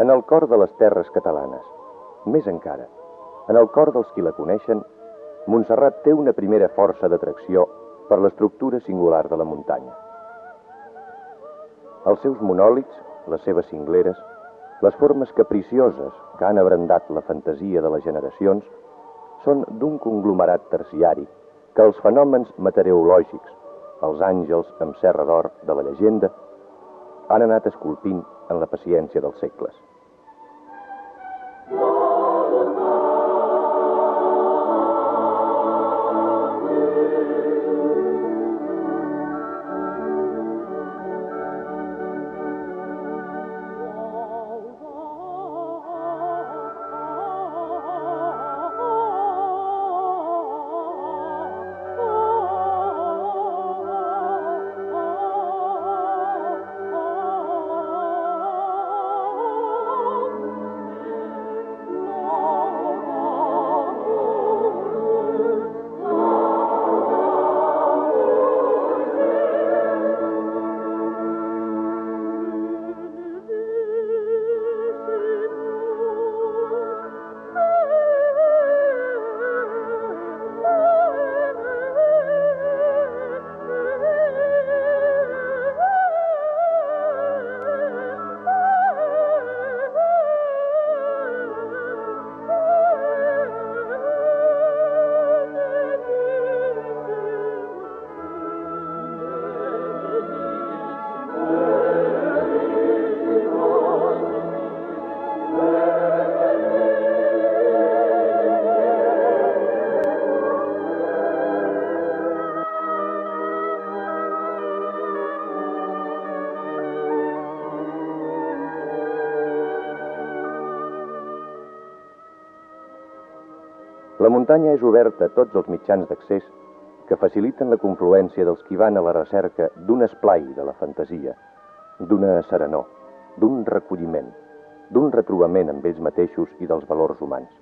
en el cor de les terres catalanes. Més encara, en el cor dels qui la coneixen, Montserrat té una primera força d'atracció per l'estructura singular de la muntanya. Els seus monòlits, les seves cingleres, les formes capricioses que han abrandat la fantasia de les generacions, són d'un conglomerat terciari que els fenòmens meteorològics, els àngels amb serra d'or de la llegenda, han anat esculpint en la paciència dels segles. La muntanya és oberta a tots els mitjans d'accés que faciliten la confluència dels qui van a la recerca d'un esplai de la fantasia, d'una serenor, d'un recolliment, d'un retrobament amb ells mateixos i dels valors humans.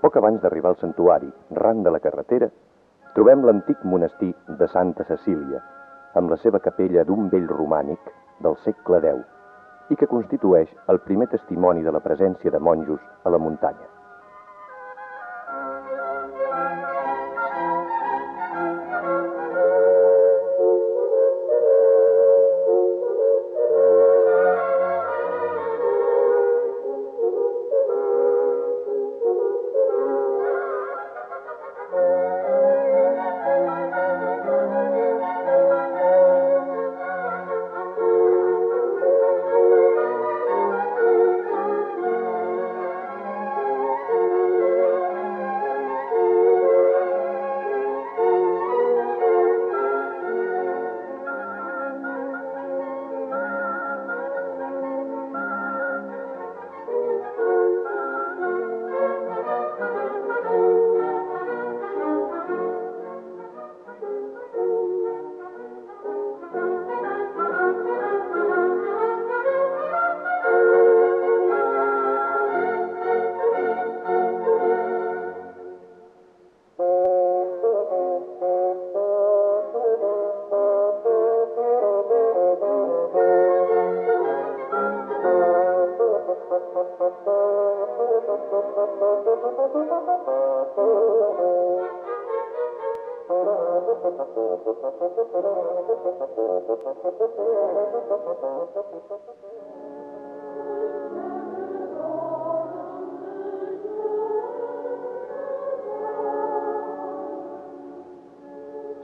Poc abans d'arribar al santuari, ran de la carretera, trobem l'antic monestir de Santa Cecília, amb la seva capella d'un vell romànic del segle X, i que constitueix el primer testimoni de la presència de monjos a la muntanya.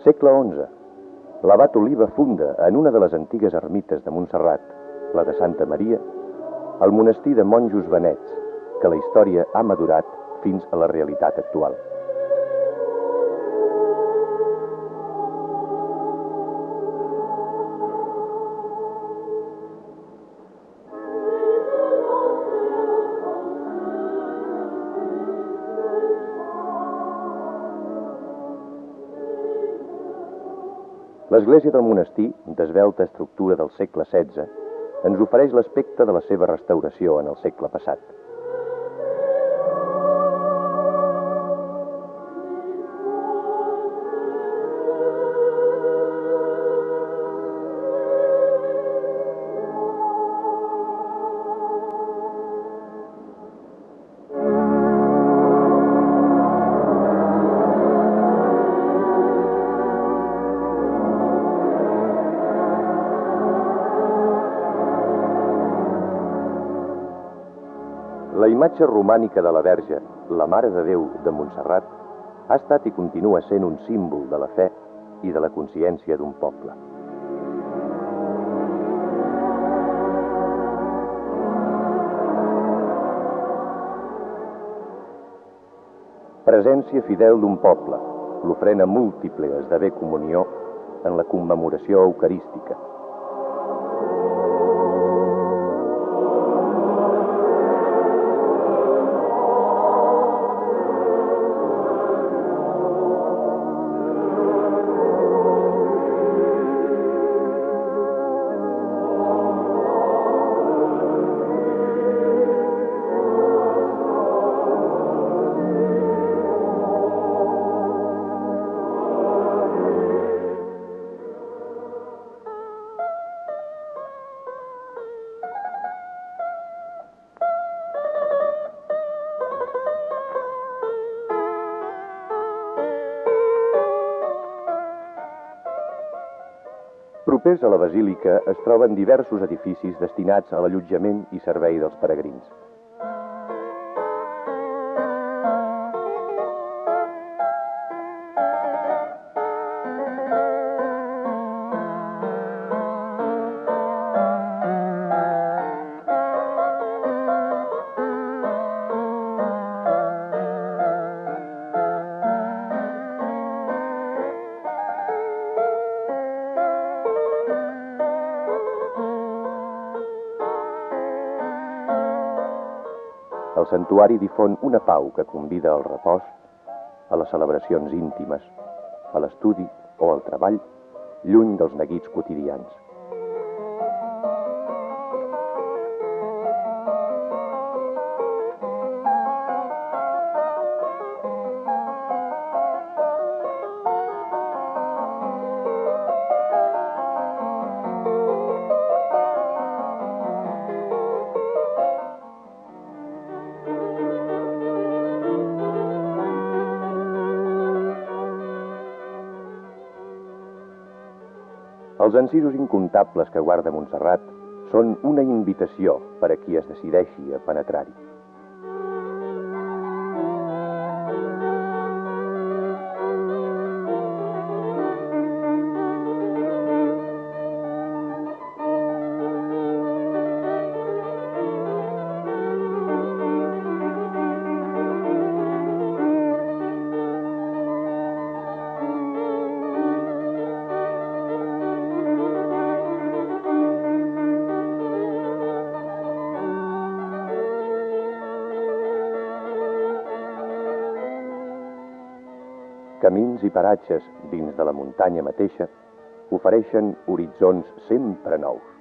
Segle XI. L'abat Oliba funda en una de les antigues ermites de Montserrat, la de Santa Maria, el monestir de monjos benets, que la història ha madurat fins a la realitat actual. L'església del monestir, d'esvelta estructura del segle XVI, ens ofereix l'aspecte de la seva restauració en el segle passat. La imatge romànica de la Verge, la Mare de Déu de Montserrat, ha estat i continua sent un símbol de la fe i de la consciència d'un poble. Presència fidel d'un poble, l'ofrena múltiple esdevé comunió en la commemoració eucarística. Propers a la basílica es troben diversos edificis destinats a l'allotjament i servei dels peregrins. El santuari difon una pau que convida al repòs, a les celebracions íntimes, a l'estudi o al treball, lluny dels neguits quotidians. Els encisos incomptables que guarda Montserrat són una invitació per a qui es decideixi a penetrar-hi. Camins i paratges dins de la muntanya mateixa ofereixen horitzons sempre nous.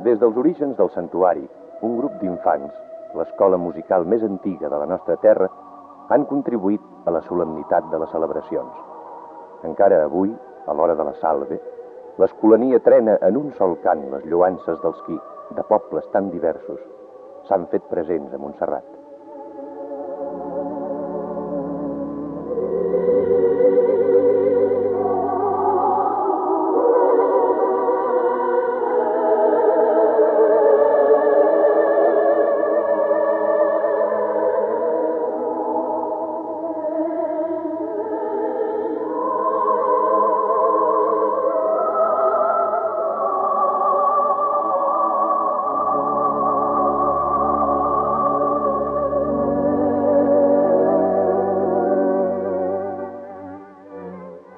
Des dels orígens del santuari, un grup d'infants, l'escola musical més antiga de la nostra terra, han contribuït a la solemnitat de les celebracions. Encara avui, a l'hora de la salve, l'escolania trena en un sol cant les lloances dels qui, de pobles tan diversos, s'han fet presents a Montserrat.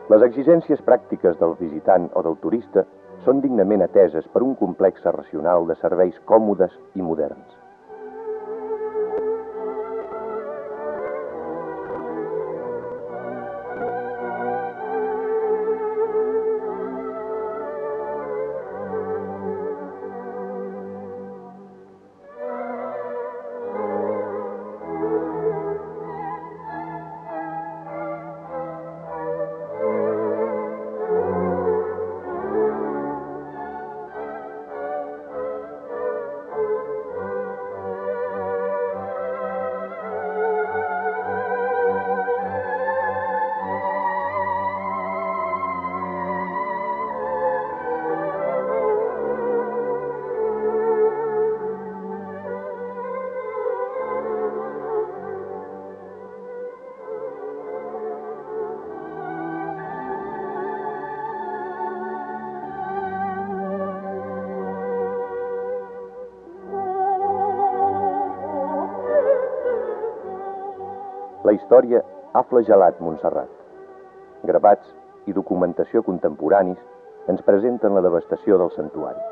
Les exigències pràctiques del visitant o del turista són dignament ateses per un complex racional de serveis còmodes i moderns. La història ha flagelat Montserrat. Gravats i documentació contemporanis ens presenten la devastació del santuari.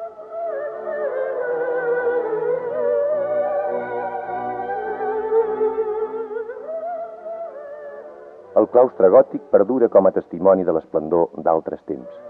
El claustre gòtic perdura com a testimoni de l'esplendor d'altres temps.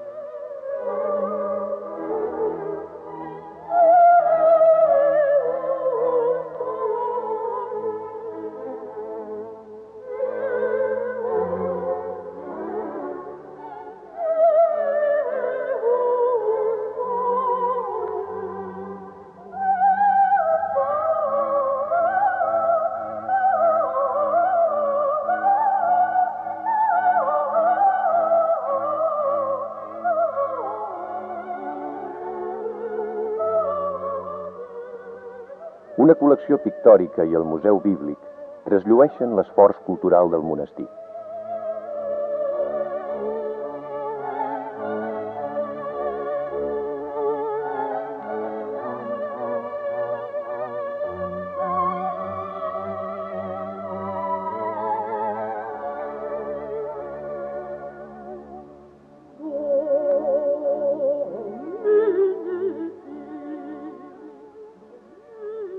Una col·lecció pictòrica i el Museu Bíblic trasllueixen l'esforç cultural del monestir.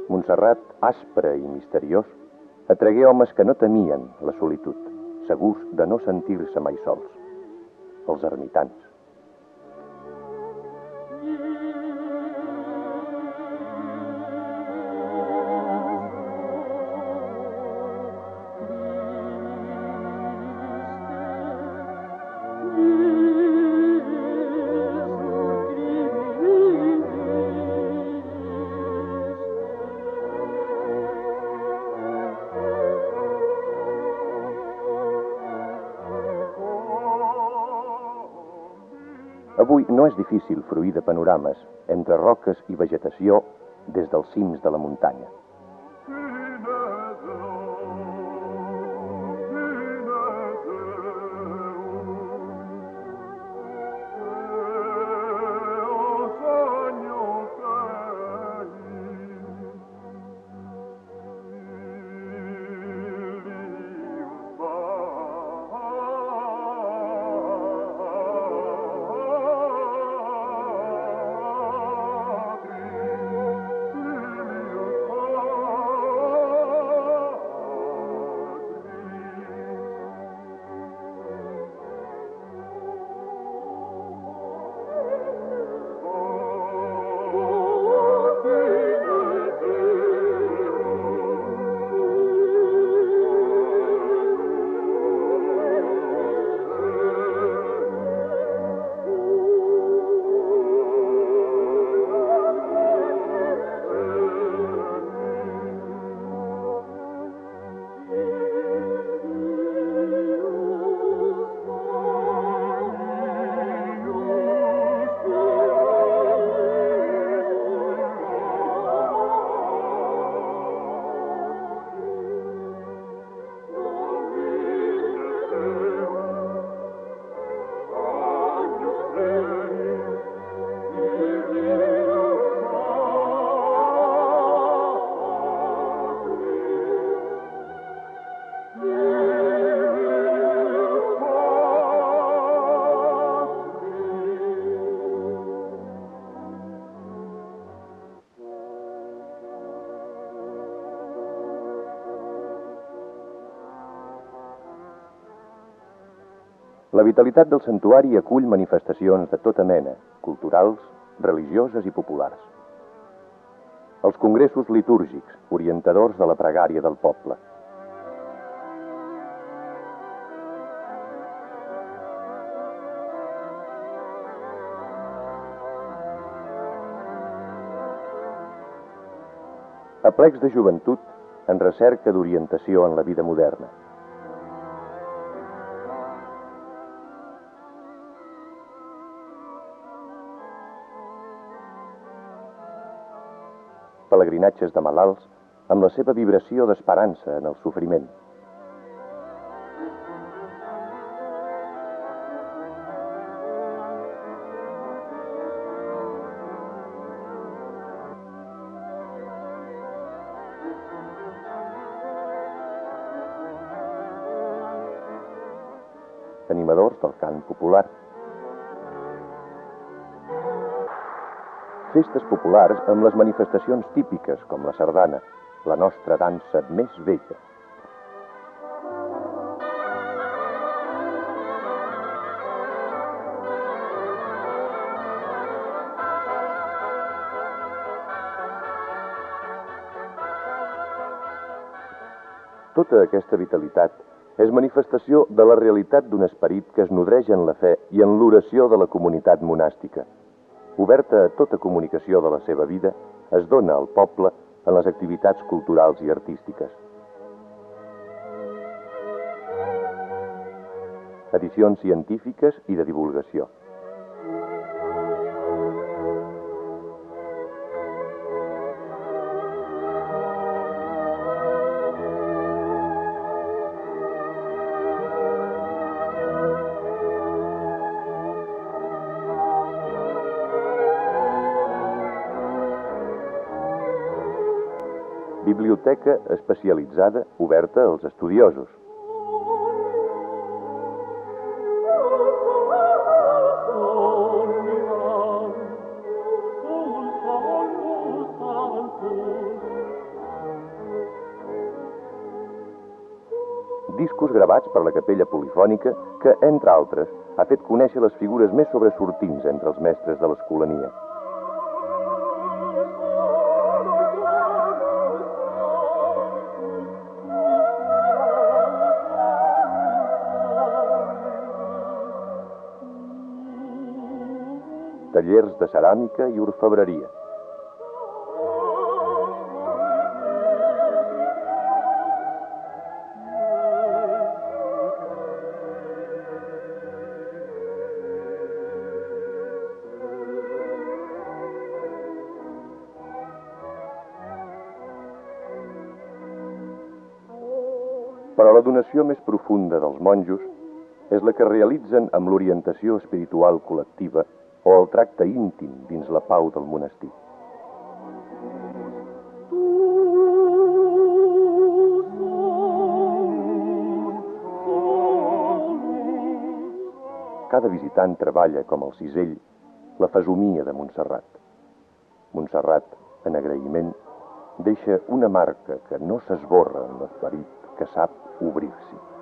Montserrat, aspre i misteriós, atragué homes que no temien la solitud, segurs de no sentir-se mai sols, els ermitans. Avui no és difícil fruir de panorames entre roques i vegetació des dels cims de la muntanya. La vitalitat del santuari acull manifestacions de tota mena, culturals, religioses i populars. Els congressos litúrgics, orientadors de la pregària del poble. Aplecs de joventut en recerca d'orientació en la vida moderna. Pelegrinatges de malalts amb la seva vibració d'esperança en el sofriment. Animadors del cant popular. Festes populars amb les manifestacions típiques com la sardana, la nostra dansa més vella. Tota aquesta vitalitat és manifestació de la realitat d'un esperit que es nodreix en la fe i en l'oració de la comunitat monàstica. Oberta a tota comunicació de la seva vida, es dona al poble en les activitats culturals i artístiques. Edicions científiques i de divulgació. Biblioteca especialitzada oberta als estudiosos. Discos gravats per la Capella Polifònica que, entre altres, ha fet conèixer les figures més sobresortints entre els mestres de l'Escolania. Tallers de ceràmica i orfebreria. Però la donació més profunda dels monjos és la que realitzen amb l'orientació espiritual col·lectiva o el tracte íntim dins la pau del monestir. Cada visitant treballa com el cisell la fesomia de Montserrat. Montserrat, en agraïment, deixa una marca que no s'esborra en l'esperit que sap obrir-s'hi.